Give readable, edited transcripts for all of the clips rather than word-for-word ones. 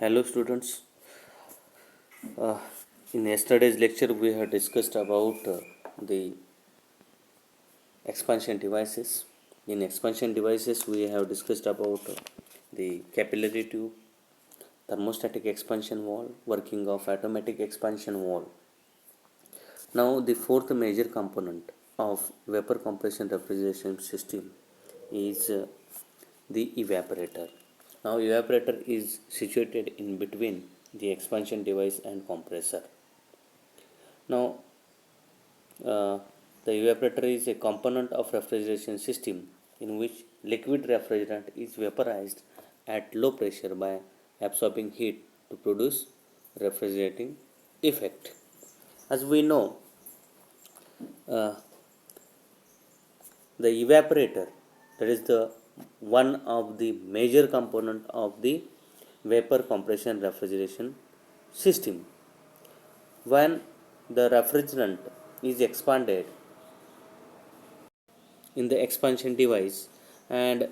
Hello students. Uh, in yesterday's lecture we have discussed about the expansion devices. In expansion devices we have discussed about the capillary tube, thermostatic expansion valve, working of automatic expansion valve. Now the fourth major component of vapor compression refrigeration system is the evaporator. Now evaporator is situated in between the expansion device and compressor. Now uh, the evaporator is a component of refrigeration system in which liquid refrigerant is vaporized at low pressure by absorbing heat to produce refrigerating effect. As we know, uh, the evaporator, that is the one of the major component of the vapor compression refrigeration system. When the refrigerant is expanded in the expansion device and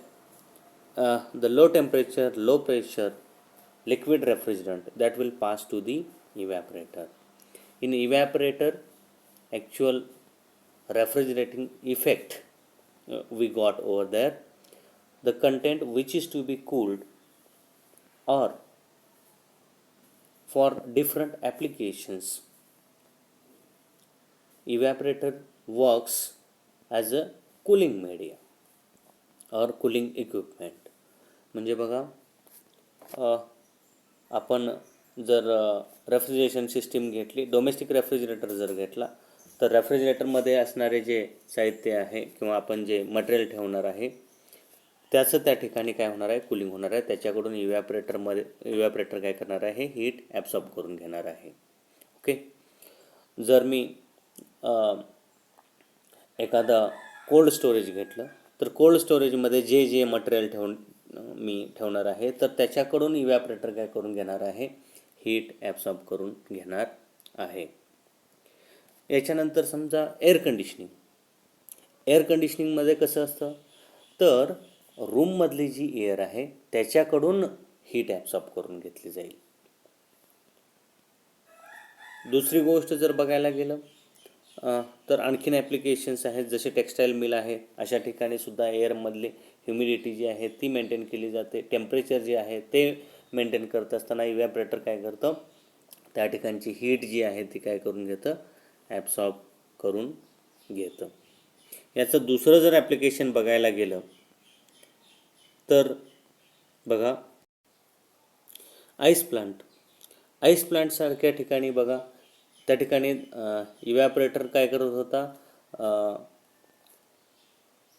the low temperature low pressure liquid refrigerant that will pass to the evaporator. In evaporator, actual refrigerating effect we got over there, the content which is to be cooled or for different applications, evaporator works as a cooling media or cooling equipment. म्हणजे बघा, आपण जर refrigeration system घेतली, domestic refrigerator जर घेतला तर रेफ्रिजरेटरमध्ये असणारे जे साहित्य आहे किंवा आपण जे मटेरियल ठेवणार आहे त्याचं त्या ठिकाणी काय होणार आहे, कूलिंग होणार आहे. त्याच्याकडून इव्हॅपरेटर काय करणार आहे, हीट ॲब्सॉर्ब करून घेणार आहे. ओके. जर मी एखादा कोल्ड स्टोरेज घेतलं तर कोल्ड स्टोरेजमध्ये जे मटेरियल मी ठेवणार आहे तर त्याच्याकडून इव्हॅपरेटर काय करून घेणार आहे, हीट ॲब्सॉर्ब करून घेणार आहे. याच्यानंतर समजा एअर कंडिशनिंगमध्ये कसं असतं, तर रूममधली जी एअर आहे त्याच्याकडून हीट ॲब्सॉर्ब करून घेतली जाईल. दुसरी गोष्ट जर बघायला गेलं तर आणखीन ॲप्लिकेशन्स आहेत, जसे टेक्स्टाईल मिल आहे, अशा ठिकाणी सुद्धा एअरमधली ह्युमिडिटी जी आहे ती मेंटेन केली जाते. टेम्परेचर जे आहे ते मेंटेन करत असताना इव्हॅपरेटर काय करतं, त्या ठिकाणची हीट जी आहे ती काय करून घेतं, ॲब्सॉर्ब करून घेतं. याचं दुसरं जर ॲप्लिकेशन बघायला गेलं तर बघा, आईस प्लांटसारख्या ठिकाणी बघा, त्या ठिकाणी इव्हॅपरेटर काय करत होता,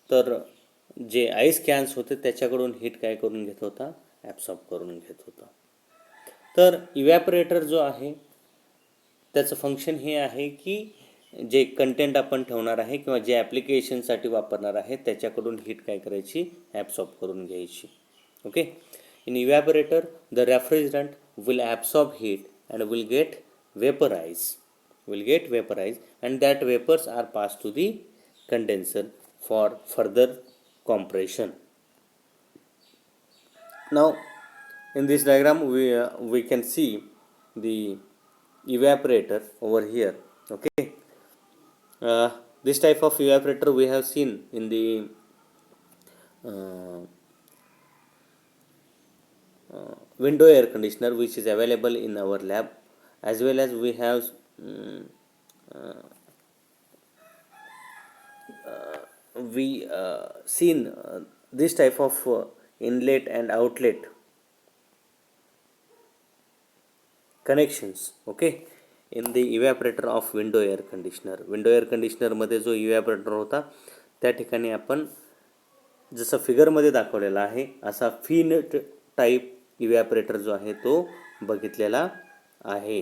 तर जे आईस कॅन्स होते त्याच्याकडून हीट काय करून घेत होता, ॲब्सॉर्ब करून घेत होता. तर इव्हॅपरेटर जो आहे त्याचं फंक्शन हे आहे की जे कंटेंट आपण ठेवणार आहे किंवा जे ॲप्लिकेशनसाठी वापरणार आहे त्याच्याकडून हीट काय करायची, ॲब्सॉर्ब करून घ्यायची. Okay. In evaporator the refrigerant will absorb heat and will get vaporized and that vapors are passed to the condenser for further compression. Now in this diagram we can see the evaporator over here. Okay. This type of evaporator we have seen in the window air conditioner which is available in our lab, as well as we have seen this type of inlet and outlet connections. Okay, in the evaporator of window air conditioner मध्ये जो evaporator होता त्या ठिकाणी आपण जसं फिगरमध्ये दाखवलेला आहे असा फिन टाईप इव्हॅपरेटर जो आहे तो बघितलेला आहे.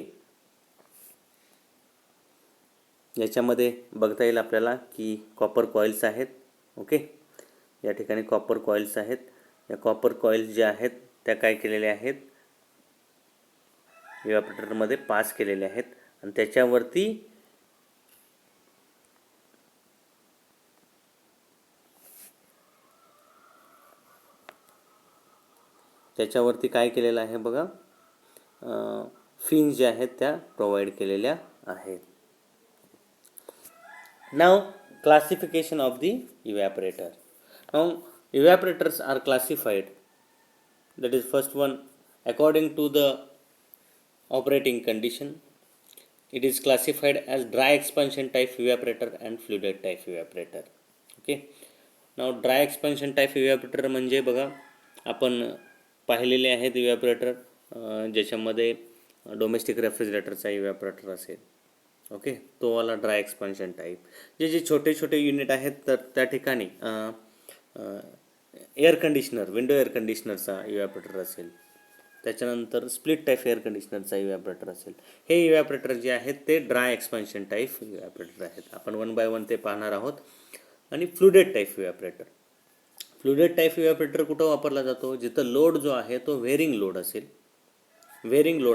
याच्यामध्ये बघता येईल आपल्याला की कॉपर कॉइल्स आहेत. ओके, या ठिकाणी कॉपर कॉइल्स आहेत. या कॉपर कॉइल्स ज्या आहेत त्या काय केलेल्या आहेत, इव्हॅपरेटरमध्ये पास केलेले आहेत आणि त्याच्यावरती काय केलेलं आहे बघा, फिन्स ज्या आहेत त्या प्रोव्हाइड केलेल्या आहेत. नाव क्लासिफिकेशन ऑफ दी इव्हॅपरेटर. नाव evaporators are classified, that is first one according to the operating condition. It is classified as dry expansion type evaporator and fluided type evaporator. Okay, now dry expansion type evaporator म्हणजे बघा आपण पाहिलेले आहेत इव्हॅपरेटर ज्याच्यामध्ये domestic रेफ्रिजरेटरचा इव्हॅपरेटर असेल. Okay, तो वाला dry expansion type. जे छोटे छोटे युनिट आहेत तर त्या ठिकाणी एअर कंडिशनर, विंडो एअर कंडिशनरचा इव्हॅपरेटर असेल. त्याच्यानंतर स्प्लिट टाईप एअर कंडिशनरचा इव्हॅपरेटर असेल. हे इव्हॅपरेटर जे आहेत ते ड्राय एक्सपान्शन टाईप इव्हॅपरेटर आहेत. आपण 1 बाय 1 ते पाहणार आहोत. आणि फ्लुडेड टाईप इव्हॅपरेटर. फ्लुडेड टाईप इव्हॅपरेटर कुठं वापरला जातो? जिथं लोड जो आहे तो व्हेरिंग लोड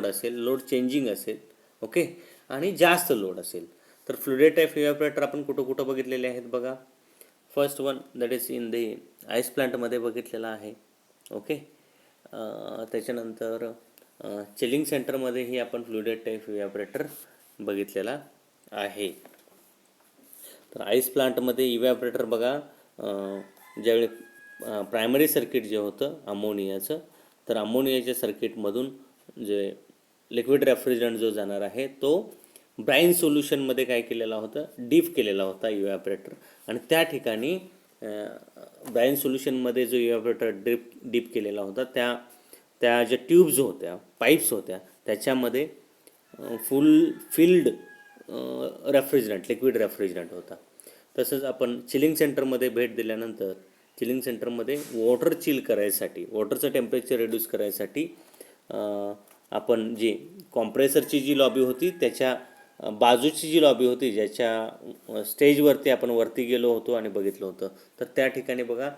असेल, लोड चेंजिंग असेल. ओके, आणि जास्त लोड असेल तर फ्लुडेड टाईप इव्हॅपरेटर आपण कुठं बघितलेले आहेत बघा. First one that is in the ice प्लांटमध्ये बघितलेला आहे. ओके, त्याच्यानंतर चिलिंग सेंटरमध्येही आपण फ्लुडेड टाईप इव्हॅपरेटर बघितलेला आहे. तर आईस प्लांटमध्ये इव्हॅपरेटर बघा ज्यावेळी प्रायमरी सर्किट जे होतं अमोनियाचं, तर अमोनियाच्या सर्किटमधून जे लिक्विड रेफ्रिजरंट जो जाणार आहे तो ब्राईन सोल्युशनमध्ये काय केलेला होता? डीप केलेला होता इव्हॅपरेटर. आणि त्या ठिकाणी ब्राईन सोल्युशनमध्ये जो इव्हॅपरेटर डीप केलेला होता त्या ज्या ट्यूब्स होत्या, पाईप्स होत्या, त्याच्यामध्ये फिल्ड लिक्विड रेफ्रिजरंट होता. तसंच आपण चिलिंग सेंटरमध्ये भेट दिल्यानंतर चिलिंग सेंटरमध्ये वॉटर चिल करायसाठी, वॉटरचं टेम्परेचर रिड्यूस करायसाठी आपण जी कॉम्प्रेसरची जी लॉबी होती त्याच्या बाजूची जी लॉबी होती, ज्याच्या स्टेजवरती आपण वरती गेलो होतो आणि बघितलं होतं, तर त्या ठिकाणी बघा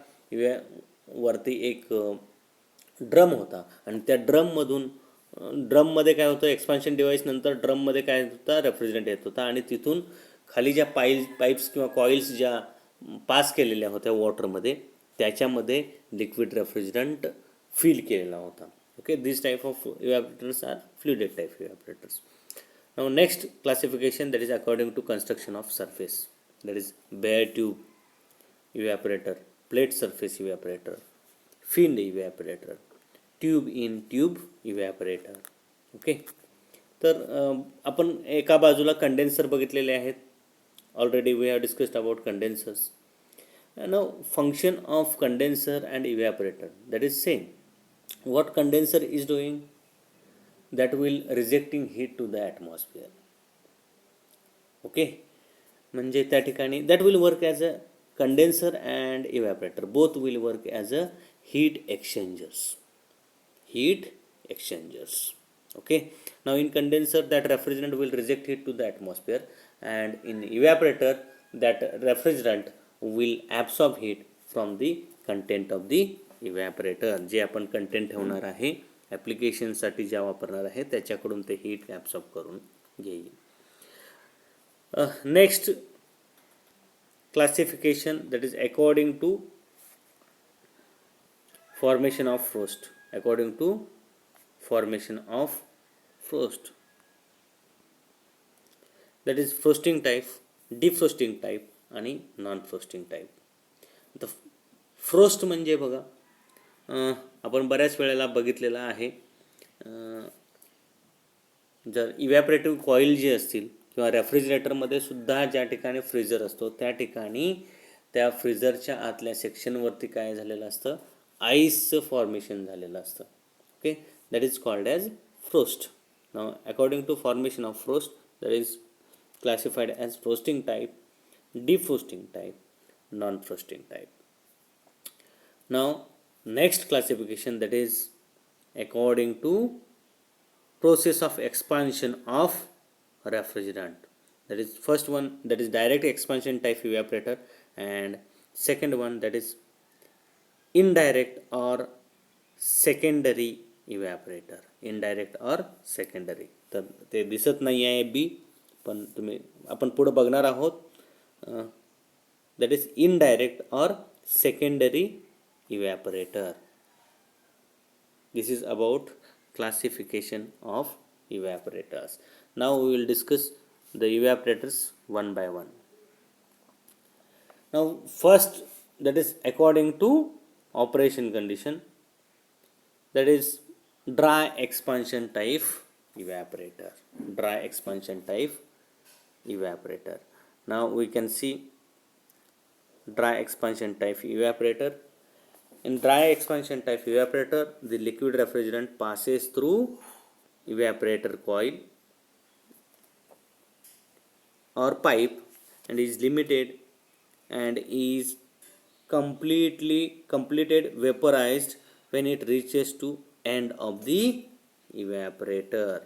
वरती एक ड्रम होता. आणि त्या ड्रममध्ये काय होतं? एक्सपान्शन डिव्हाइस नंतर ड्रममध्ये काय होता? रेफ्रिजरंट येत होता. आणि तिथून खाली ज्या पाईप्स किंवा कॉइल्स ज्या पास केलेल्या होत्या वॉटरमध्ये, त्याच्यामध्ये लिक्विड रेफ्रिजरंट फिल केलेला होता. Okay, this type of evaporators are flooded type evaporators. Now next classification, that is according to construction of surface, that is bare tube evaporator, plate surface evaporator, finned evaporator, tube in tube evaporator. Okay, तर आपण एका बाजूला condenser बघितलेले आहेत. Already we have discussed about condensers. Now function of condenser and evaporator, that is same. what condenser is doing? That will rejecting heat to the atmosphere. Okay, म्हणजे त्या ठिकाणी that will work as a condenser and evaporator, both will work as a heat exchangers. Okay, now in condenser that refrigerant will reject heat to the atmosphere, and in evaporator that refrigerant will absorb heat from the content of the evaporator. जे आपण content ठेवणार आहे ॲप्लिकेशनसाठी ज्या वापरणार आहे त्याच्याकडून ते heat absorb करून घेईल. Next classification, that is according to formation of frost. That is frosting type, deep frosting type आणि नॉन फ्रोस्टिंग टाईप. आता फ्रोस्ट म्हणजे बघा आपण बऱ्याच वेळेला बघितलेलं आहे, जर इव्हॅपरेटिव्ह कॉईल जे असतील किंवा रेफ्रिजरेटरमध्ये सुद्धा ज्या ठिकाणी फ्रीजर असतो त्या ठिकाणी त्या फ्रीजरच्या आतल्या सेक्शनवरती काय झालेलं असतं? आईसचं फॉर्मेशन झालेलं असतं. Okay, that is called as frost. Now according to formation of frost, that is classified as frosting type, defrosting type, non-frosting type. Now next classification, that is according to process of expansion of refrigerant. That is first one, that is direct expansion type evaporator, and second one, that is indirect or secondary evaporator. तर ते दिसत नाही आहे बी, पण आपण पुढं बघणार आहोत. That is indirect or secondary evaporator. This is about classification of evaporators. Now we will discuss the evaporators one by one. Now first, that is according to operation condition, that is dry expansion type evaporator. Dry expansion type evaporator. Now we can see dry expansion type evaporator. In dry expansion type evaporator, the liquid refrigerant passes through evaporator coil or pipe and is limited and is completed vaporized when it reaches to end of the evaporator,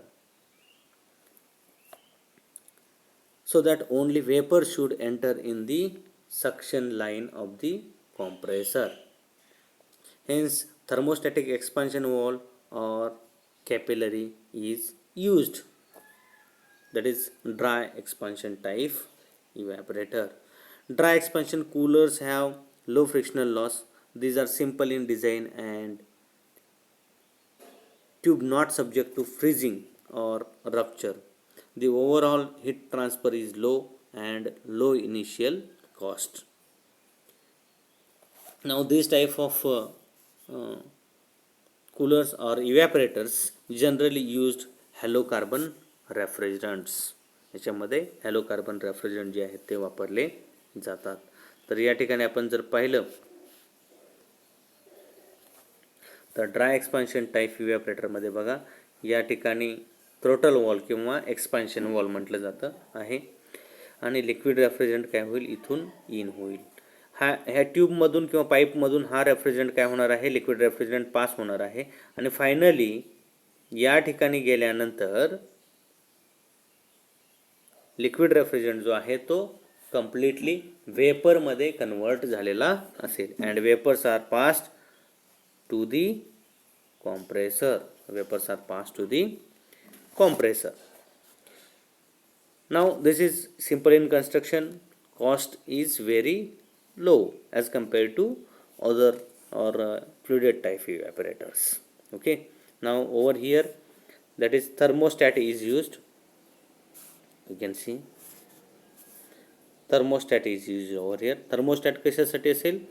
so that only vapor should enter in the suction line of the compressor. Hence thermostatic expansion valve or capillary is used. That is dry expansion type evaporator. Dry expansion coolers have low frictional loss. These are simple in design and tube not subject to freezing or rupture. The overall heat transfer is low and low initial cost. Now this type of coolers or evaporators generally used हॅलोकार्बन रेफ्रिजरंट्स. याच्यामध्ये हॅलोकार्बन refrigerant जे आहेत ते वापरले जातात. तर या ठिकाणी आपण जर पाहिलं तर ड्राय एक्सपान्शन टाईप इव्हॅपोरेटरमध्ये बघा, या ठिकाणी थ्रोटल वॉल किंवा एक्सपान्शन वॉल म्हटलं जातं आहे आणि लिक्विड रेफ्रिजरंट काय होईल, इथून इन होईल. ह्या ट्यूबमधून किंवा पाईपमधून हा रेफ्रिजरंट काय होणार आहे, लिक्विड रेफ्रिजरंट पास होणार आहे आणि फायनली या ठिकाणी गेल्यानंतर लिक्विड रेफ्रिजरंट जो आहे तो कम्प्लिटली वेपरमध्ये कन्वर्ट झालेला असेल and vapours are passed to the compressor. Vapors are passed to the compressor. Now this is simple in construction. Cost is very low as compared to other or fluided type evaporators. Okay. Now over here, that is thermostat is used. You can see thermostat is used over here. Thermostat कशासाठी असेल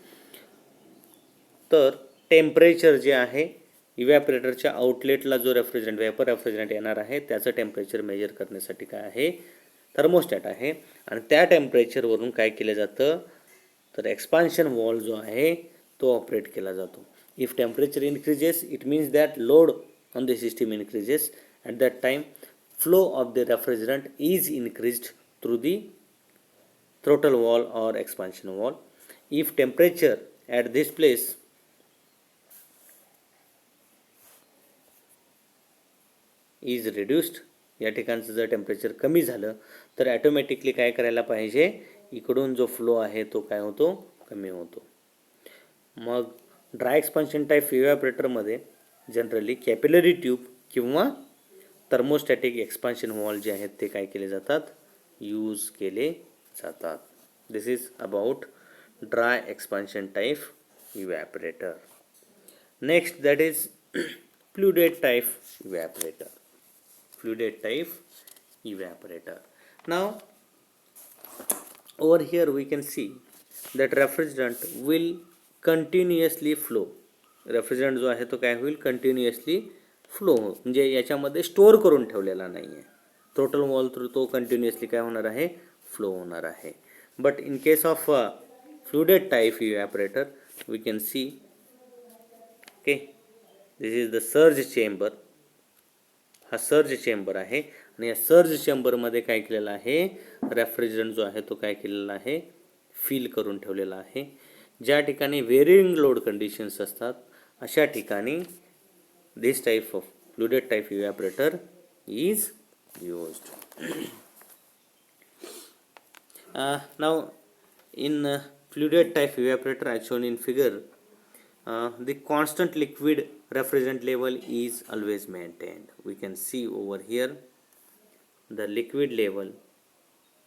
तर temperature जे आहे इव्हॅपोरेटरच्या आउटलेटला जो refrigerant vapour refrigerant येणार आहे त्याचं temperature measure करण्यासाठी काय आहे, थर्मोस्टॅट आहे. आणि त्या टेम्परेचरवरून काय केलं जातं तर एक्सपान्शन वॉल्व जो आहे तो ऑपरेट केला जातो. If temperature increases it means that load on the system increases. At that time flow of the refrigerant is increased through the throttle wall or expansion wall. If temperature at this place is reduced, या ठिकाणचं जर temperature कमी झालं तर automatically काय करायला पाहिजे, इकडून जो फ्लो आहे तो काय होतो, कमी होतो. मग ड्राय एक्सपान्शन टाईप इव्हॅपोरेटरमध्ये जनरली कॅपिलरी ट्यूब किंवा थर्मोस्टॅटिक एक्सपान्शन वॉल जे आहेत ते काय केले जातात, यूज केले जातात. This is about dry expansion type evaporator. Next that is fluided type evaporator. Fluided type evaporator. Now over here we can see that refrigerant will continuously flow. Refrigerant जो आहे तो काय होईल, कंटिन्युअसली फ्लो हो, म्हणजे याच्यामध्ये स्टोअर करून ठेवलेला नाही आहे. थ्रोटल वॉल थ्रू तो कंटिन्युअसली काय होणार आहे, फ्लो होणार आहे. But in case of fluided type evaporator we can see okay, this is the surge chamber. हा सर्ज चेंबर आहे आणि या सर्ज चेंबरमध्ये काय केलेलं आहे, रेफ्रिजरंट जो आहे तो काय केलेला आहे, फिल करून ठेवलेला आहे. ज्या ठिकाणी वेरिंग लोड कंडिशन्स असतात अशा ठिकाणी this type of fluided type evaporator is used. Now in fluided type evaporator as shown in figure, the constant liquid refrigerant level is always maintained. We can see over here the liquid level,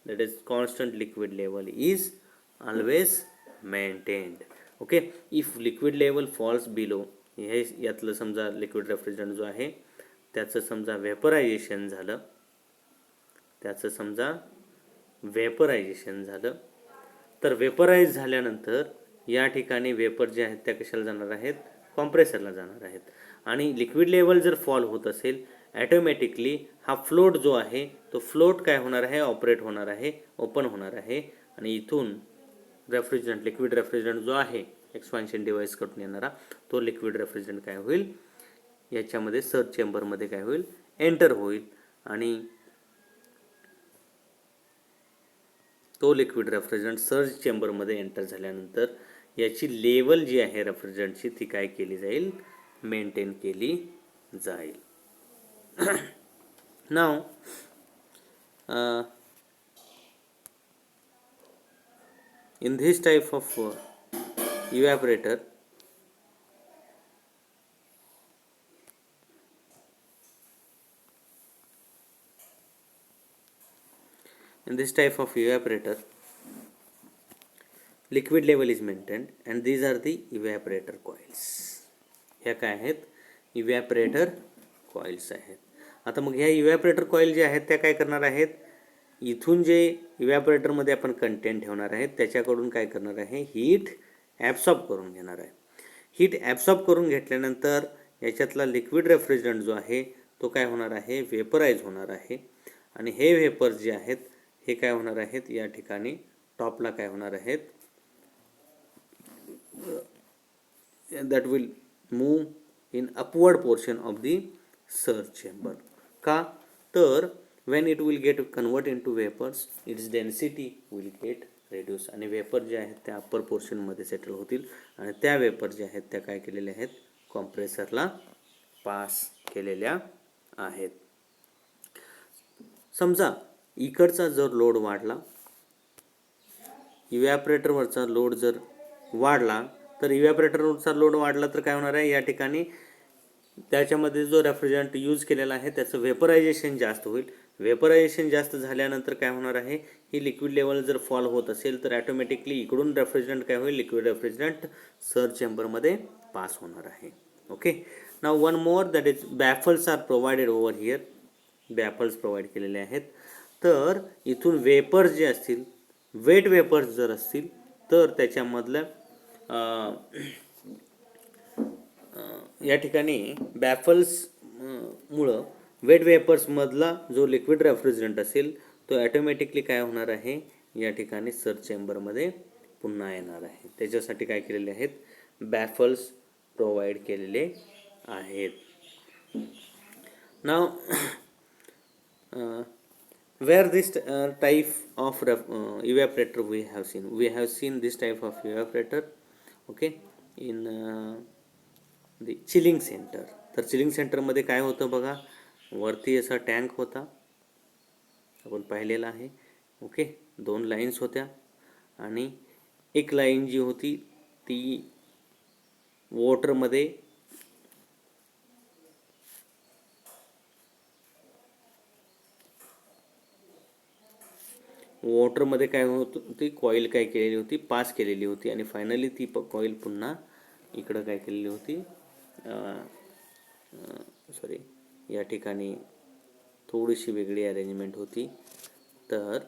that is constant liquid level is always maintained. Okay, if liquid level falls below, हे यातलं समजा liquid refrigerant जो आहे त्याचं समजा vaporisation झालं, तर वेपराईज झाल्यानंतर या ठिकाणी वेपर जे आहेत त्या कशाला जाणार आहेत, कॉम्प्रेसरला जाणार आहेत. आणि लिक्विड लेवल जर फॉल होत असेल ॲटोमॅटिकली हा फ्लोट जो आहे तो फ्लोट काय होणार आहे, ऑपरेट होणार आहे, ओपन होणार आहे. आणि इथून रेफ्रिजरंट, लिक्विड रेफ्रिजरंट जो आहे एक्सपान्शन डिव्हाइसकडून येणारा, तो लिक्विड रेफ्रिजरंट काय होईल, याच्यामध्ये सर्ज चेंबरमध्ये काय होईल, एंटर होईल. आणि तो लिक्विड रेफ्रिजरंट सर्ज चेंबरमध्ये एंटर झाल्यानंतर याची लेवल जी आहे रेफ्रिजरंटची ती काय केली जाईल, मेंटेन केली जाईल. नाव in this type of evaporator, liquid level is maintained and these are the evaporator coils. ह्या काय आहेत, इव्हॅपरेटर कॉइल्स आहेत. आता मग ह्या इव्हॅपरेटर कॉईल जे आहेत त्या काय करणार आहेत, इथून जे इव्हॅपरेटरमध्ये आपण कंटेंट ठेवणार आहेत त्याच्याकडून काय करणार आहे, हीट ॲब्सॉर्ब करून घेणार आहे. हीट ॲब्सॉर्ब करून घेतल्यानंतर याच्यातला लिक्विड रेफ्रिजरंट जो आहे तो काय होणार आहे, वेपराईज होणार आहे. आणि हे वेपर्स जे आहेत हे काय होणार आहेत, या ठिकाणी टॉपला काय होणार आहेत, that will move in upward portion of the surge chamber. का तर when it will get convert into vapors, its density will get reduced आणि वेपर जे आहेत त्या अप्पर पोर्शनमध्ये सेटल होतील आणि त्या वेपर जे आहेत त्या काय केलेल्या आहेत, कॉम्प्रेसरला पास केलेल्या आहेत. समजा इकडचा जर लोड वाढला, इव्हॅपरेटरवरचा लोड जर वाढला, तर इव्हॅपरेटरवरचा लोड वाढला तर काय होणार आहे, या ठिकाणी त्याच्यामध्ये जो रेफ्रिजरंट यूज केलेला आहे त्याचं वेपरायझेशन जास्त होईल. वेपरायझेशन जास्त झाल्यानंतर काय होणार आहे, ही लिक्विड लेवल जर फॉल होत असेल तर ॲटोमॅटिकली इकडून रेफ्रिजरंट काय होईल, लिक्विड रेफ्रिजरंट सर्ज चेंबरमध्ये पास होणार आहे. Okay. Now one more, that is baffles are provided over here. Baffles provide केलेले आहेत. तर इथून वेपर्स जे असतील, वेट वेपर्स जर असतील तर त्याच्यामधलं या ठिकाणी बॅफल्स मुळं वेट वेपर्समधला जो लिक्विड रेफ्रिजरंट असेल तो ॲटोमॅटिकली काय होणार आहे, या ठिकाणी सर्ज चेंबरमध्ये पुन्हा येणार आहे. त्याच्यासाठी काय केलेले आहेत, बॅफल्स प्रोव्हाइड केलेले आहेत. नाव where this type of evaporator we have seen this type of evaporator, okay, in the chilling center. तर चिलिंग सेंटरमध्ये काय होतं बघा, वरती असा टँक होता, आपण पाहिलेला आहे. ओके, 2 लाईन्स होत्या आणि एक लाईन जी होती ती वॉटरमध्ये काय होत होती, कॉईल काय केलेली होती, पास केलेली होती आणि फायनली ती कॉईल पुन्हा इकडं काय केलेली होती, सॉरी या ठिकाणी थोडीशी वेगळी अरेंजमेंट होती. तर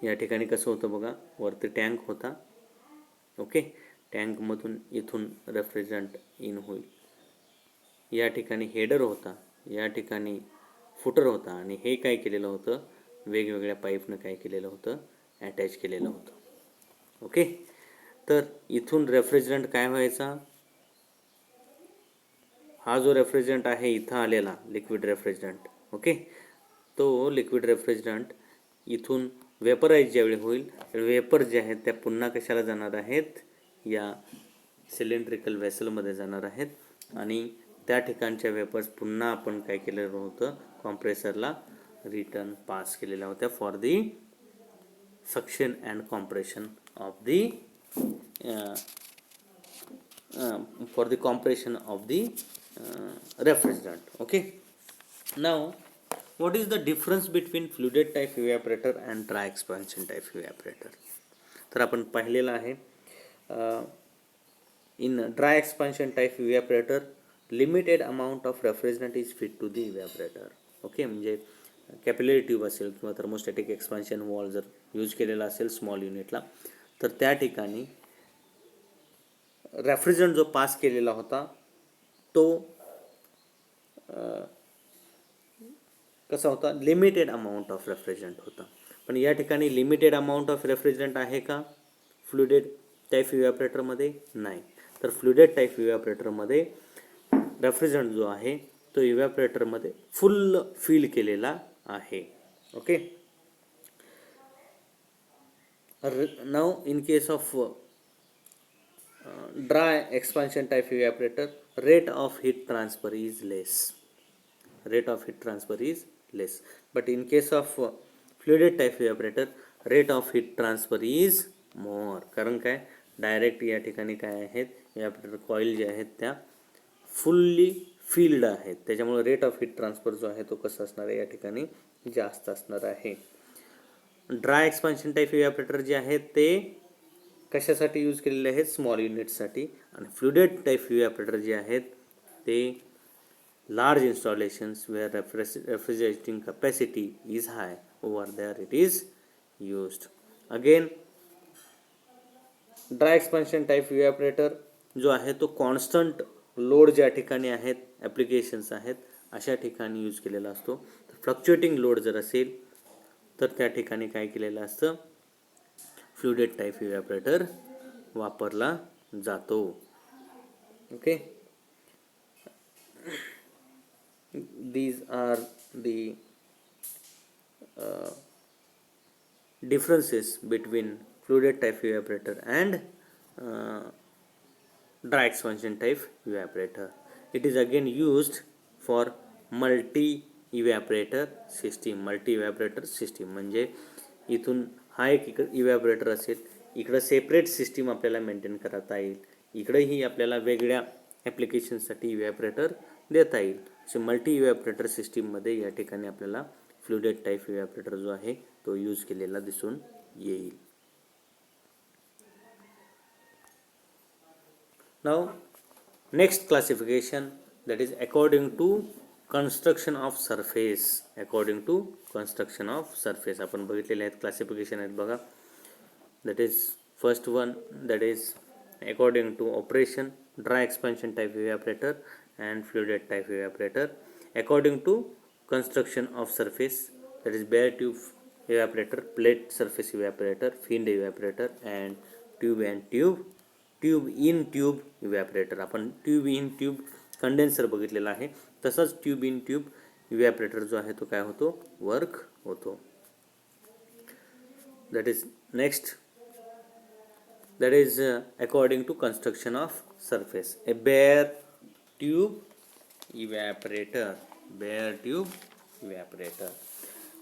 या ठिकाणी कसं होतं बघा, वरती टँक होता. ओके, टँकमधून इथून रेफ्रिजरंट इन होईल. या ठिकाणी हेडर होता, या ठिकाणी फुटर होता आणि हे काय केलेलं होतं, वेगवेगळ्या पाईपनं काय केलेलं होतं, अटॅच केलेलं होतं. ओके, तर इथून रेफ्रिजरंट काय व्हायचा, हा जो रेफ्रिजरंट आहे इथं आलेला लिक्विड रेफ्रिजरंट, ओके, तो लिक्विड रेफ्रिजरंट इथून वेपराईज ज्यावेळी होईल तर वेपर जे आहेत त्या पुन्हा कशाला जाणार आहेत, या सिलेंड्रिकल व्हेसलमध्ये जाणार आहेत आणि त्या ठिकाणच्या वेपर्स पुन्हा आपण काय केलेलं होतं, कॉम्प्रेसरला रिटर्न पास केलेल्या होत्या for the suction and compression of the for the compression of the refrigerant. Okay, now what is the difference between fluided type evaporator and dry expansion type evaporator? तर आपण पाहिलेलं आहे In dry expansion type evaporator, limited amount of refrigerant is fed to the evaporator. Okay, म्हणजे capillary tube असेल किंवा thermostatic expansion wall जर use केलेला असेल स्मॉल युनिटला, तर त्या ठिकाणी रेफ्रिजरंट जो पास केलेला होता तो कसा होता, लिमिटेड अमाऊंट ऑफ रेफ्रिजरंट होता. पण या ठिकाणी लिमिटेड अमाऊंट ऑफ रेफ्रिजरंट आहे का फ्लुइडेड टाईप इव्हॅपरेटरमध्ये? नाही. तर फ्लुइडेड टाईप इव्हॅपरेटरमध्ये रेफ्रिजरंट जो आहे तो इव्हॅपरेटरमध्ये फुल फिल केलेला आहे. Okay. Now in case of dry expansion type evaporator, rate of heat transfer is less. Rate of heat transfer is less, but in case of fluided type evaporator, rate of heat transfer is more. कारण काय, direct या ठिकाणी काय आहेत, इव्हॅपरेटर coil जे आहेत त्या fully filled आहेत, त्याच्यामुळे रेट ऑफ हीट ट्रान्सफर जो आहे तो कसा असणार आहे या ठिकाणी जास्त असणार आहे. ड्राय एक्सपान्शन टाईप इव्हॅपरेटर जे आहेत ते कशासाठी यूज केलेले आहेत, स्मॉल युनिट्ससाठी. आणि फ्लुइडेड टाईप इव्हॅपरेटर जे आहेत ते large installations where refrigerating capacity is high, over there it is used. Again, dry expansion type evaporator जो आहे तो कॉन्स्टंट लोड ज्या ठिकाणी आहेत, ॲप्लिकेशन्स आहेत, अशा ठिकाणी यूज केलेला असतो. फ्लक्च्युएटिंग लोड जर असेल तर त्या ठिकाणी काय केलेलं असतं, फ्लुइडेड टाईप इव्हॅपरेटर वापरला जातो. Okay. These are the differences between fluided type evaporator and dry expansion type evaporator. It is again used for multi evaporator system. Multi evaporator system म्हणजे इथून हा एक इव्हॅपरेटर असेल, इकडं सेपरेट सिस्टीम आपल्याला मेंटेन करता येईल, इकडेही आपल्याला वेगळ्या ॲप्लिकेशनसाठी इव्हॅपरेटर देता येईल. सो मल्टी इव्हॅपरेटर सिस्टीममध्ये या ठिकाणी आपल्याला फ्लुइडेड टाईप इव्हॅपरेटर जो आहे तो यूज केलेला दिसून येईल. Now next classification, that is according to construction of surface. According to construction of surface आपण बघितलेले आहेत क्लासिफिकेशन आहेत बघा. That is first one, that is according to operation, dry expansion type evaporator and fluided type evaporator. According to construction of surface, that is bare tube evaporator, plate surface evaporator, finned evaporator and tube and tube in tube evaporator. आपण tube in tube condenser बघितलेला आहे, तसंच tube in tube इव्हॅपरेटर जो आहे तो काय होतो, work होतो. That is next, that is according to construction of surface, a bare tube evaporator. Bare tube evaporator.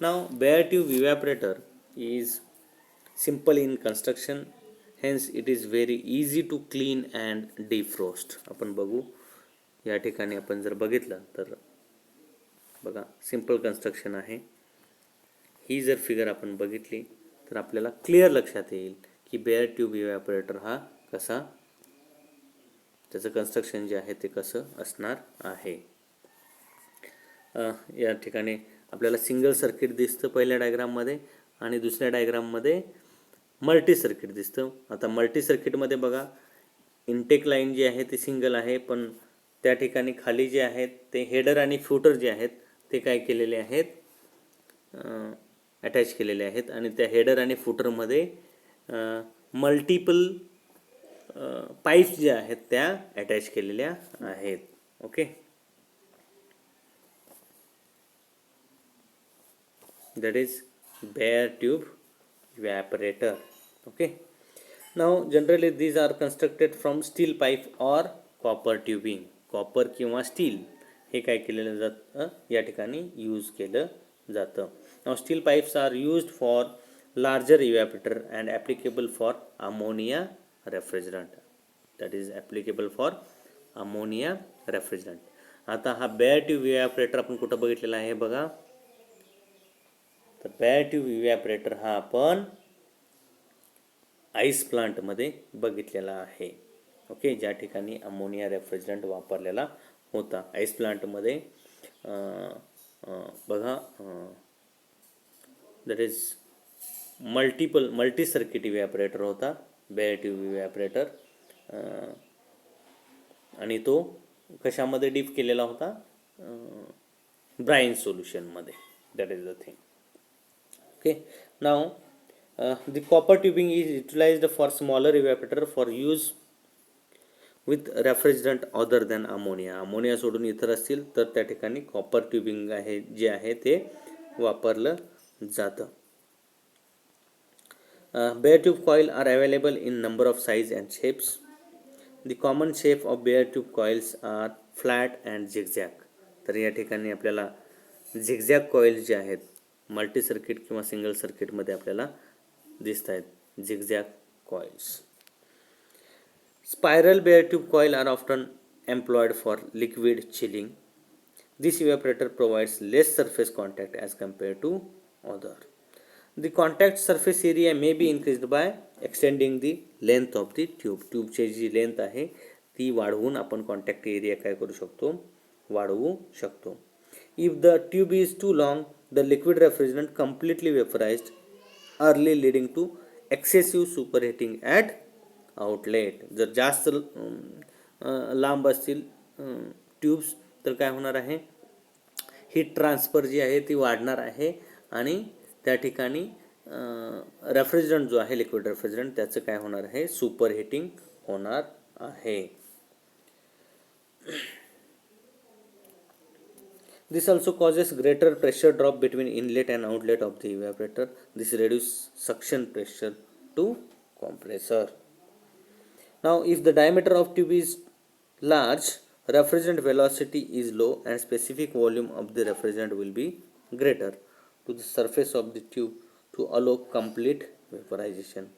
Now bare tube evaporator is simple in construction, hence it is very easy to clean and defrost. आपण बघू या ठिकाणी आपण जर बघितलं तर बघा simple construction आहे. ही जर फिगर आपण बघितली तर आपल्याला क्लिअर लक्षात येईल की बेअर ट्यूब इव्हॅपरेटर हा कसा, त्याचं कन्स्ट्रक्शन जे आहे ते कसं असणार आहे. या ठिकाणी आपल्याला सिंगल सर्किट दिसतं पहिल्या डायग्राममध्ये आणि दुसऱ्या डायग्राममध्ये मल्टी सर्किट दिसतं. आता मल्टी सर्किटमध्ये बघा इनटेक लाईन जी आहे ती सिंगल आहे, पण त्या ठिकाणी खाली जे आहेत ते हेडर आणि फुटर जे आहेत ते काय केलेले आहेत, अटॅच केलेले आहेत आणि त्या हेडर आणि फुटरमध्ये मल्टिपल पाईप्स ज्या आहेत त्या अटॅच केलेल्या आहेत. Okay, that is bare tube evaporator. Okay, now generally these are constructed from steel pipe or copper tubing. Copper किंवा स्टील हे काय केलेलं जातं या ठिकाणी यूज केलं जातं. Now steel pipes are used for larger evaporator and applicable for ammonia refrigerant. That is applicable for ammonia refrigerant. आता हा bare tube evaporator आपण कुठं बघितलेला आहे बघा. तर bare tube evaporator हा आपण आईस प्लांटमध्ये बघितलेला आहे. ओके, ज्या ठिकाणी अमोनिया रेफ्रिजरंट वापरलेला होता. आईस प्लांटमध्ये बघा, दॅट इज मल्टी सर्किट इव्हॅपरेटर होता, बेअर ट्यूब इव्हॅपरेटर, आणि तो कशामध्ये डीप केलेला होता, ब्राईन सोल्युशनमध्ये. That is the thing. Okay, now the copper tubing is utilized for smaller evaporator for use with refrigerant other than ammonia. Ammonia सोडून इतर असतील तर त्या ठिकाणी कॉपर ट्यूबिंग आहे जे आहे ते वापरलं जातं. Bare tube coil are available in number of size and shapes. The common shape of bare tube coils are flat and zigzag. तर या ठिकाणी आपल्याला झिगझॅग कॉइल्स जे आहेत मल्टी सर्किट किंवा सिंगल सर्किटमध्ये आपल्याला दिसत आहेत, zigzag coils. Spiral bare tube coil are often employed for liquid chilling. This evaporator provides less surface contact as compared to other. The contact surface area may be increased by extending the length of the tube. ट्यूबची जी length आहे ती वाढवून आपण contact area काय करू शकतो, वाढवू शकतो. If the tube is too long, the liquid refrigerant completely vaporized early, leading to excessive superheating at outlet. जर जास्त लांब असतील ट्यूब्स तर काय होणार आहे, हीट ट्रान्सफर जी आहे ती वाढणार आहे आणि त्या ठिकाणी रेफ्रिजरंट जो आहे लिक्विड रेफ्रिजरंट त्याचं काय होणार आहे, सुपर हिटिंग होणार आहे. This also causes greater pressure drop between inlet and outlet of the evaporator. This reduces suction pressure to compressor. Now, if the diameter of tube is large, refrigerant velocity is low and specific volume of the refrigerant will be greater to the surface of the tube to allow complete vaporization.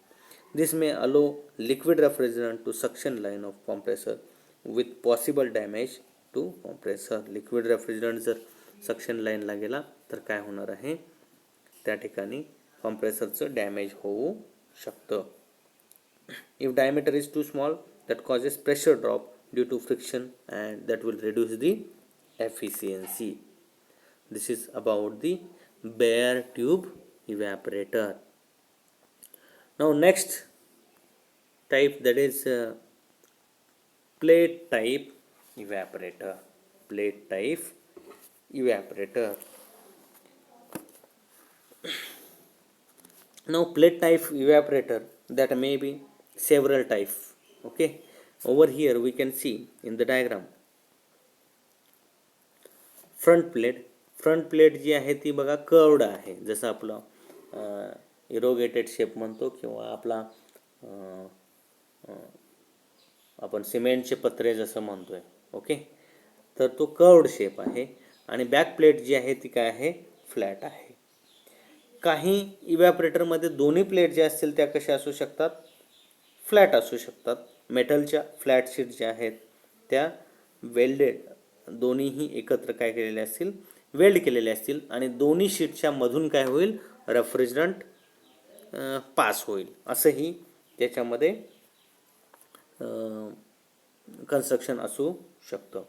This may allow liquid refrigerant to suction line of compressor with possible damage to compressor. Liquid refrigerant जर suction लाईनला गेला तर काय होणार आहे, त्या ठिकाणी कॉम्प्रेसरचं damage होऊ शकतं. If diameter is too small that causes pressure drop due to friction and that will reduce the efficiency. This is about the bare tube evaporator. Now next type that is plate type evaporator. Plate type evaporator. Now plate type evaporator, that may be several types. Okay, over here we can see in the diagram front plate जी आहे ती बघा curved आहे, जसं आपलं इरोगेटेड shape म्हणतो किंवा आपला आपण सिमेंटचे पत्रे जसं म्हणतोय. ओके, तर तो कर्वड शेप आहे आणि बॅक प्लेट जी आहे ती काय आहे, फ्लॅट आहे. काही इव्हॅपरेटरमध्ये दोन्ही प्लेट ज्या असतील त्या कशा असू शकतात, फ्लॅट असू शकतात. मेटलच्या फ्लॅट शीट ज्या आहेत त्या वेल्डेड, दोन्हीही एकत्र काय केलेले असतील, वेल्ड केलेले असतील आणि दोन्ही शीटच्या मधून काय होईल, रेफ्रिजरंट पास होईल, असंही त्याच्यामध्ये construction असू शकतं.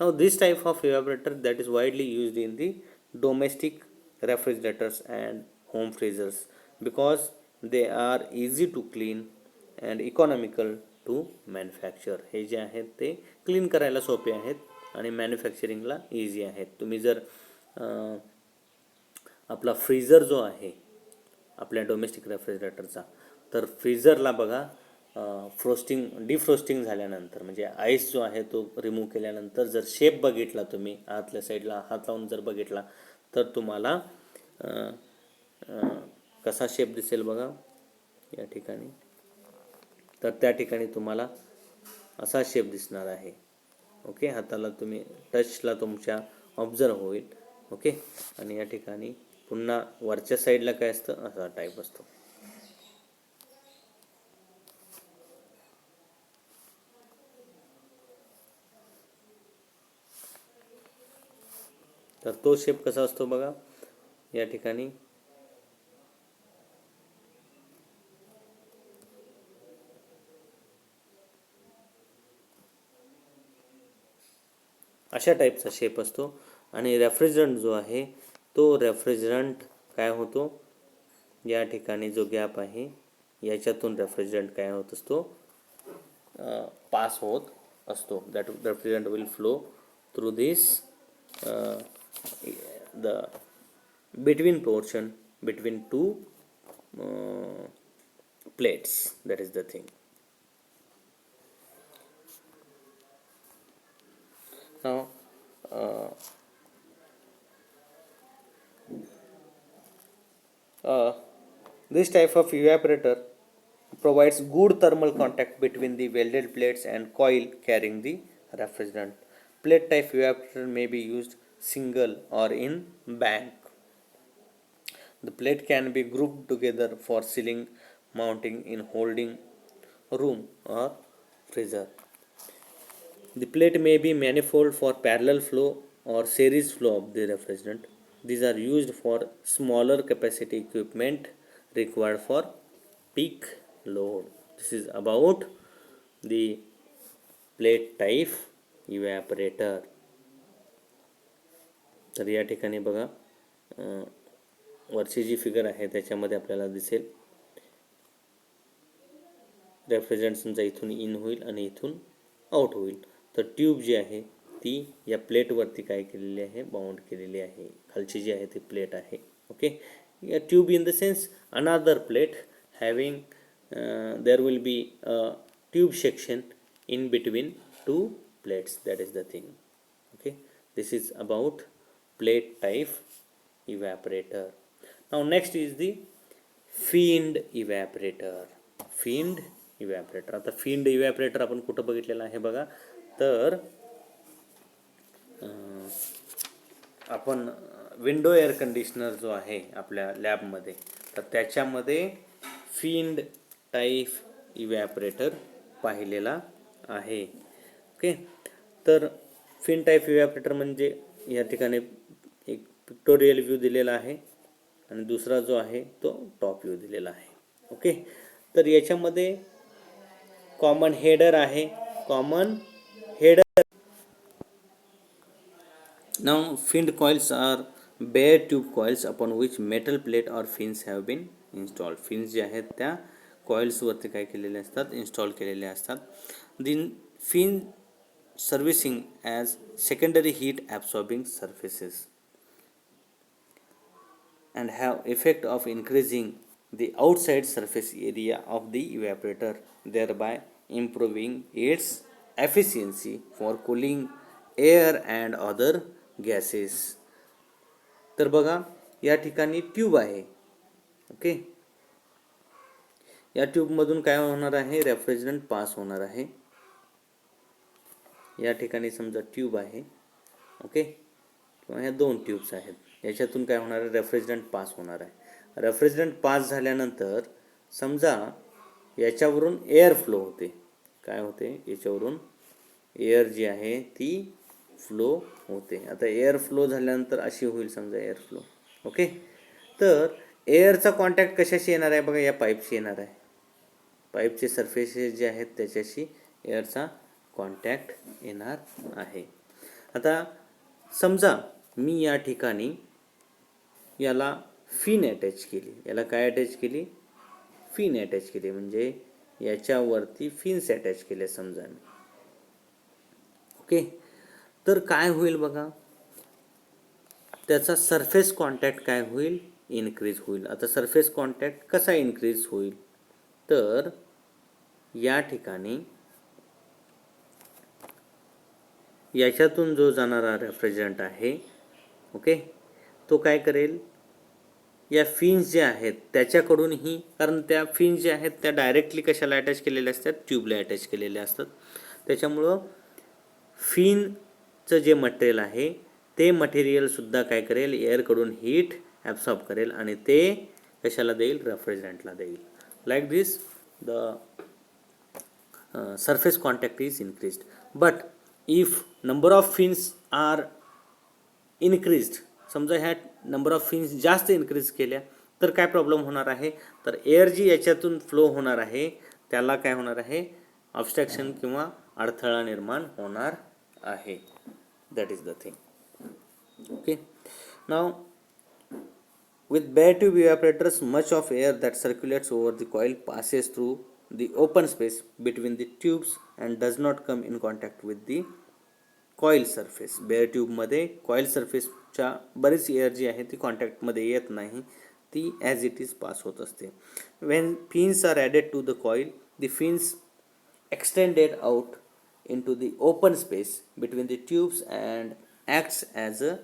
Now this type of evaporator that is widely used in the domestic refrigerators and home freezers because they are easy to clean and economical to manufacture. हे जे आहेत ते क्लीन करायला सोपे आहेत आणि मॅन्युफॅक्चरिंगला इझी आहेत. तुम्ही जर आपला फ्रीजर जो आहे आपल्या डोमेस्टिक रेफ्रिजरेटरचा, तर फ्रीजरला बघा डिफ्रोस्टिंग झाल्यानंतर म्हणजे आईस जो आहे तो रिमूव्ह केल्यानंतर जर शेप बघितला तुम्ही आतल्या साईडला हात लावून जर बघितला तर तुम्हाला कसा शेप दिसेल बघा या ठिकाणी. तर त्या ठिकाणी तुम्हाला असा शेप दिसणार आहे. ओके, हाताला तुम्ही टचला तुमच्या ऑब्झर्व होईल. ओके, आणि या ठिकाणी पुन्हा वरच्या साईडला काय असतं, असा टाईप असतो. तर तो शेप कसा असतो बघा या ठिकाणी. अशा टाईपचा शेप असतो. आणि रेफ्रिजरंट जो आहे तो रेफ्रिजरंट काय होतो, या ठिकाणी जो गॅप आहे याच्यातून रेफ्रिजरंट काय होत असतो, पास होत असतो. That refrigerant will flow through this the between portion between two plates. That is the thing. Now uh, this type of evaporator provides good thermal contact between the welded plates and coil carrying the refrigerant. Plate type evaporator may be used single or in bank. The plate can be grouped together for sealing, mounting in holding room or freezer. The plate may be manifold for parallel flow or series flow of the refrigerant. These are used for smaller capacity equipment required for peak load. This is about the plate type evaporator. तर या ठिकाणी बघा वरची जी figure आहे त्याच्यामध्ये आपल्याला दिसेल refrigerant समजा इथून इन होईल आणि इथून आउट होईल. तर ट्यूब जी आहे ती या प्लेटवरती काय केलेली आहे, बाउंड केलेली आहे. खालची जी आहे ती प्लेट आहे. ओके, या ट्यूब इन द सेन्स अनादर plate having there will be a tube section in between two plates. That is the thing. Okay, this is about plate type evaporator. Now next is the finned evaporator. Finned evaporator. आता finned evaporator आपण कुठं बघितलेलं आहे बघा, तर आपण window air conditioner जो आहे आपल्या लॅबमध्ये, तर त्याच्यामध्ये finned टाईप इव्हॅपरेटर पाहिलेला आहे. ओके, तर फिन टाईप इव्हॅपरेटर म्हणजे या ठिकाणी एक पिक्टोरियल व्ह्यू दिलेला आहे आणि दुसरा जो आहे तो टॉप व्ह्यू दिलेला आहे. ओके, तर याच्यामध्ये कॉमन हेडर आहे. Common header. Now finned coils are bare tube coils upon which metal plate or fins have been installed. Fins जे आहेत त्या कॉइल्सवरती काय केलेले असतात, इन्स्टॉल केलेले असतात. दिन fin servicing as secondary heat absorbing surfaces and have effect of increasing the outside surface area of the evaporator, thereby improving its efficiency for cooling air and other gases. तर बघा या ठिकाणी ट्यूब आहे. Okay, या ट्यूबमधून काय होणार आहे, refrigerant pass होणार आहे. या ठिकाणी समजा ट्यूब आहे. ओके, किंवा ह्या दोन ट्यूब्स आहेत. याच्यातून काय होणार आहे, रेफ्रिजरंट पास होणार आहे. रेफ्रिजरंट पास झाल्यानंतर समजा याच्यावरून एअर फ्लो होते. काय होते, याच्यावरून एअर जी आहे ती फ्लो होते. आता एअर फ्लो झाल्यानंतर अशी होईल समजा एअर फ्लो. ओके, तर एअरचा कॉन्टॅक्ट कशाशी येणार आहे बघा, या पाईपशी येणार आहे. पाईपचे सरफेसेस जे आहेत त्याच्याशी एअरचा कॉन्टॅक्ट येणार आहे. आता समजा मी या ठिकाणी याला फिन अटॅच केली. याला काय अटॅच केली, फिन अटॅच केली. म्हणजे याच्यावरती फिन्स अटॅच केले समजा मी. ओके, तर काय होईल बघा, त्याचा सरफेस कॉन्टॅक्ट काय होईल, इन्क्रीज होईल. आता सरफेस कॉन्टॅक्ट कसा इन्क्रीज होईल, तर या ठिकाणी याच्यातून जो जाणारा रेफ्रिजरंट आहे, ओके, तो काय करेल, या फिन्स जे आहेत त्याच्याकडूनही, कारण त्या फिन्स जे आहेत त्या डायरेक्टली कशाला अटॅच केलेल्या असतात, ट्यूबला अटॅच केलेल्या असतात. त्याच्यामुळं फिनचं जे मटेरियल आहे ते मटेरियलसुद्धा काय करेल, एअरकडून हीट ॲब्सॉर्ब करेल आणि ते कशाला देईल, रेफ्रिजरंटला देईल. Like this the surface contact is increased. But if number of fins are increased, समजा ह्या नंबर ऑफ फिन्स जास्त इन्क्रीज केल्या तर काय प्रॉब्लेम होणार आहे, तर एअर जी याच्यातून फ्लो होणार आहे त्याला काय होणार आहे, ऑब्स्ट्रक्शन किंवा अडथळा निर्माण होणार आहे. That is the thing. Okay. Now, with bare tube evaporators, much of air that circulates over the coil passes through the open space between the tubes and does not come in contact with the coil surface. Bare ट्यूबमध्ये coil सरफेसच्या बरीच air जी आहे ती कॉन्टॅक्टमध्ये येत नाही, ती as it is pass होत असते. When fins are added to the coil, the fins extended out in to the open space between the tubes and acts as a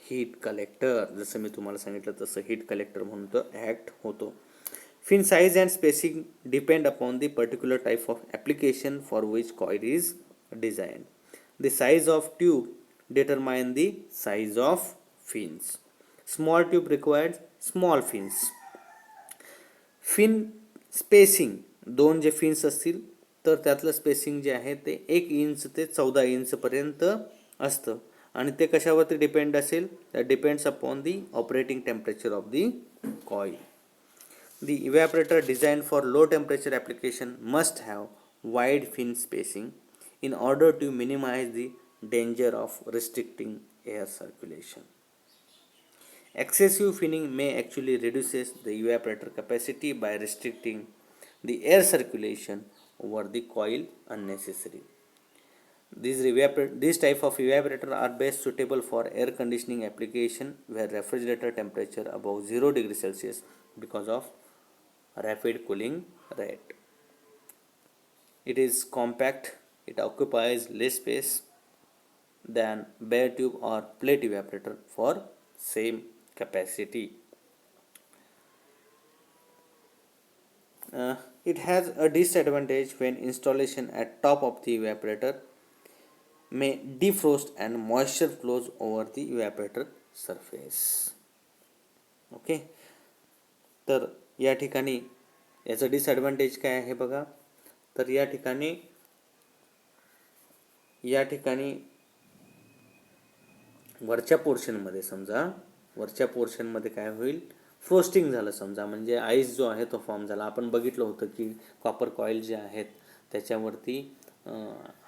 heat collector. जसं मी तुम्हाला सांगितलं तसं हीट कलेक्टर म्हणून तो act होतो. Fin size and spacing depend upon the particular type of application for which coil is design. The size of tube determine the size of fins. Small tube requires small fins. Fin spacing, दोन जे fins असतील तर त्यातलं spacing जे आहे ते 1 inch ते 14 इंचपर्यंत असतं आणि ते कशावरती डिपेंड असेल, that depends upon the operating temperature of the coil. The evaporator designed for low temperature application must have wide fin spacing in order to minimize the danger of restricting air circulation. Excessive finning may actually reduces the evaporator capacity by restricting the air circulation over the coil unnecessary. These type of evaporator are best suitable for air conditioning application where refrigerator temperature above 0 degree Celsius because of rapid cooling rate. It is compact. It occupies less space than bare tube or plate evaporator for same capacity. It has a disadvantage when installation at top of the evaporator may defrost and moisture flows over the evaporator surface. Okay, तर या ठिकाणी याचं disadvantage काय आहे बघा. तर या ठिकाणी वरच्या पोर्शनमध्ये काय होईल, फ्रोस्टिंग झालं समजा, म्हणजे आईस जो आहे तो फॉर्म झाला. आपण बघितलं होतं की कॉपर कॉईल जे आहेत त्याच्यावरती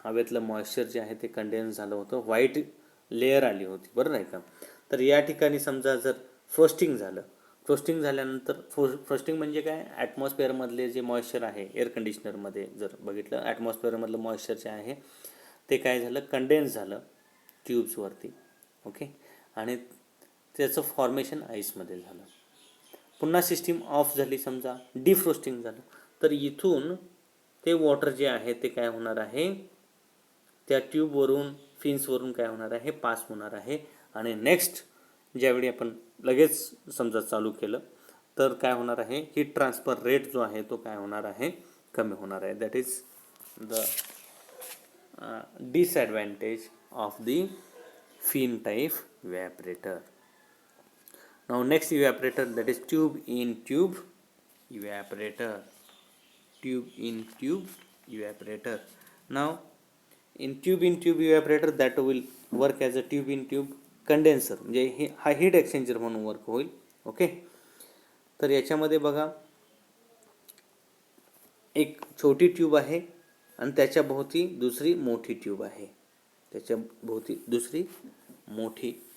हवेतलं मॉइश्चर जे आहे ते कंडेन्स झालं होतं, व्हाईट लेअर आली होती, बरोबर आहे का. तर या ठिकाणी समजा जर फ्रोस्टिंग झाल्यानंतर फ्रोस्टिंग म्हणजे काय, ॲटमॉस्फिअरमधले जे मॉइश्चर आहे एअर कंडिशनरमध्ये जर बघितलं, ॲटमॉस्फिअरमधलं मॉइश्चर जे आहे ते काय झालं, कंडेन्स झालं ट्यूब्सवरती. ओके, आणि त्याचं फॉर्मेशन आईसमध्ये झालं. पुन्हा सिस्टीम ऑफ झाली, समजा डिफ्रोस्टिंग झालं, तर इथून ते वॉटर जे आहे ते काय होणार आहे, त्या ट्यूबवरून फिन्सवरून काय होणार आहे, पास होणार आहे. आणि नेक्स्ट ज्यावेळी आपण लगेच समजा चालू केलं तर काय होणार आहे, हीट ट्रान्सफर रेट जो आहे तो काय होणार आहे, कमी होणार आहे. That is the disadvantage of the fin type evaporator. Now next evaporator, that is tube in tube evaporator. Now in tube evaporator, that will work as a tube in tube condenser, म्हणजे हा heat exchanger म्हणून work होईल. Okay, तर याच्यामध्ये बघा एक छोटी tube आहे आणि त्याच्या भोवती दुसरी मोठी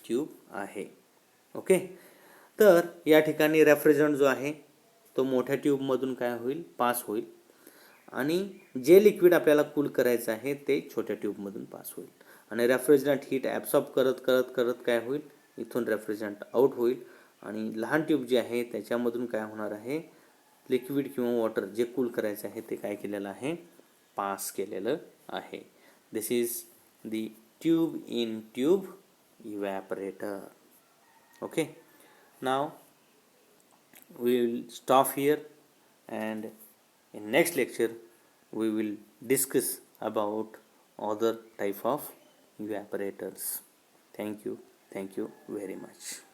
ट्यूब आहे. ओके, तर या ठिकाणी रेफ्रिजरंट जो आहे तो मोठ्या ट्यूबमधून काय होईल, पास होईल आणि जे लिक्विड आपल्याला कूल करायचं आहे ते छोट्या ट्यूबमधून पास होईल आणि रेफ्रिजरंट हीट ॲब्सॉर्ब करत काय होईल, इथून रेफ्रिजरंट आउट होईल आणि लहान ट्यूब जी आहे त्याच्यामधून काय होणार आहे, लिक्विड किंवा वॉटर जे कूल करायचं आहे ते काय केलेलं आहे, पास केलेलं आहे. This is the tube in tube evaporator. Okay, now we will stop here and in next lecture we will discuss about other type of evaporators. Thank you very much.